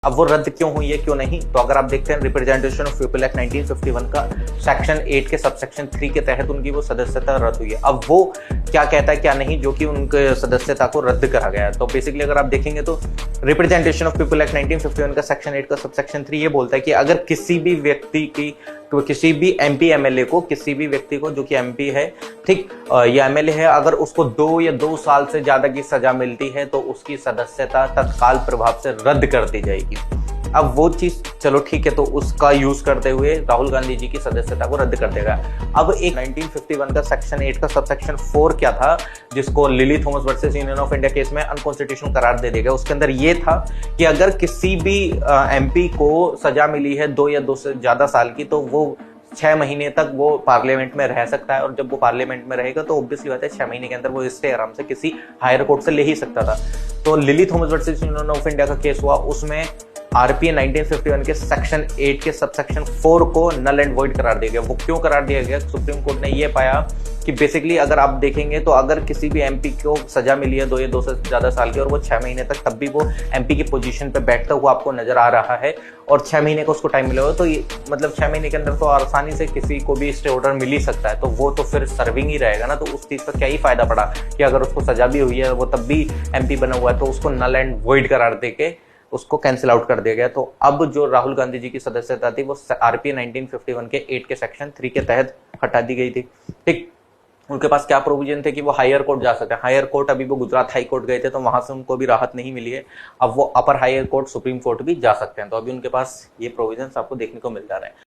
अब वो रद्द क्यों हुई है क्यों नहीं, तो अगर आप देखते हैं रिप्रेजेंटेशन ऑफ पीपल एक्ट 1951 का सेक्शन 8 के सबसेक्शन 3 के तहत उनकी वो सदस्यता रद्द हुई है। अब वो क्या कहता है क्या नहीं जो कि उनके सदस्यता को रद्द करा गया है। तो बेसिकली अगर आप देखेंगे तो रिप्रेजेंटेशन ऑफ पीपल एक्ट 1951 का सेक्शन 8 का सबसेक्शन 3 ये बोलता है कि अगर किसी भी व्यक्ति की तो किसी भी एमपी एमएलए को, किसी भी व्यक्ति को जो कि एमपी है, ठीक, या एमएलए है, अगर उसको 2 या 2 साल से ज्यादा की सजा मिलती है तो उसकी सदस्यता तत्काल प्रभाव से रद्द कर दी जाएगी। अब वो चीज चलो ठीक है, तो उसका यूज करते हुए राहुल गांधी जी की सदस्यता को रद्द कर देगा। अब एक 1951 का सेक्शन 8 का सबसेक्शन 4 क्या था, जिसको lily Thomas versus union of India case में अनकॉन्स्टिट्यूशनल करार दे दिया गया। उसके अंदर ये था कि अगर किसी भी एमपी को सजा मिली है 2 या 2 से ज्यादा साल की, तो वो 6 महीने तक वो पार्लियामेंट में रह सकता है, और जब वो पार्लियामेंट में रहेगा तो ऑब्वियसली बात है 6 महीने के अंदर वो स्टे आराम से किसी हायर कोर्ट से ले ही सकता था। तो lily Thomas versus union of India का केस हुआ, उसमें आरपीए 1951 के सेक्शन 8 के सबसेक्शन 4 को नल एंड वॉइड करार दिया गया। वो क्यों करार दिया गया? सुप्रीम कोर्ट ने ये पाया कि बेसिकली अगर आप देखेंगे तो अगर किसी भी एमपी को सजा मिली है 2 या 2 से ज्यादा साल की और वो 6 महीने तक तब भी वो एमपी की पोजीशन पे बैठता हुआ आपको नजर आ रहा है और 6 महीने का उसको टाइम मिला हो, तो ये मतलब 6 महीने के अंदर तो आसानी से किसी को भी स्टे ऑर्डर मिल ही सकता है, तो वो तो फिर सर्विंग ही रहेगा ना। तो उस चीज का क्या ही फायदा पड़ा कि अगर उसको सजा भी हुई है वो तब भी एमपी बना हुआ है, तो उसको नल एंड वॉइड करार देके उसको कैंसिल आउट कर दिया गया। तो अब जो राहुल गांधी जी की सदस्यता थी वो आरपीए 1951 के 8 के सेक्शन 3 के तहत हटा दी गई थी। ठीक, उनके पास क्या प्रोविजन थे कि वो हायर कोर्ट जा सकते हैं। हायर कोर्ट अभी वो गुजरात हाई कोर्ट गए थे तो वहां से उनको भी राहत नहीं मिली है। अब वो अपर हायर कोर्ट सुप्रीम कोर्ट भी जा सकते हैं। तो अभी उनके पास ये प्रोविजन आपको देखने को मिल जा रहे हैं।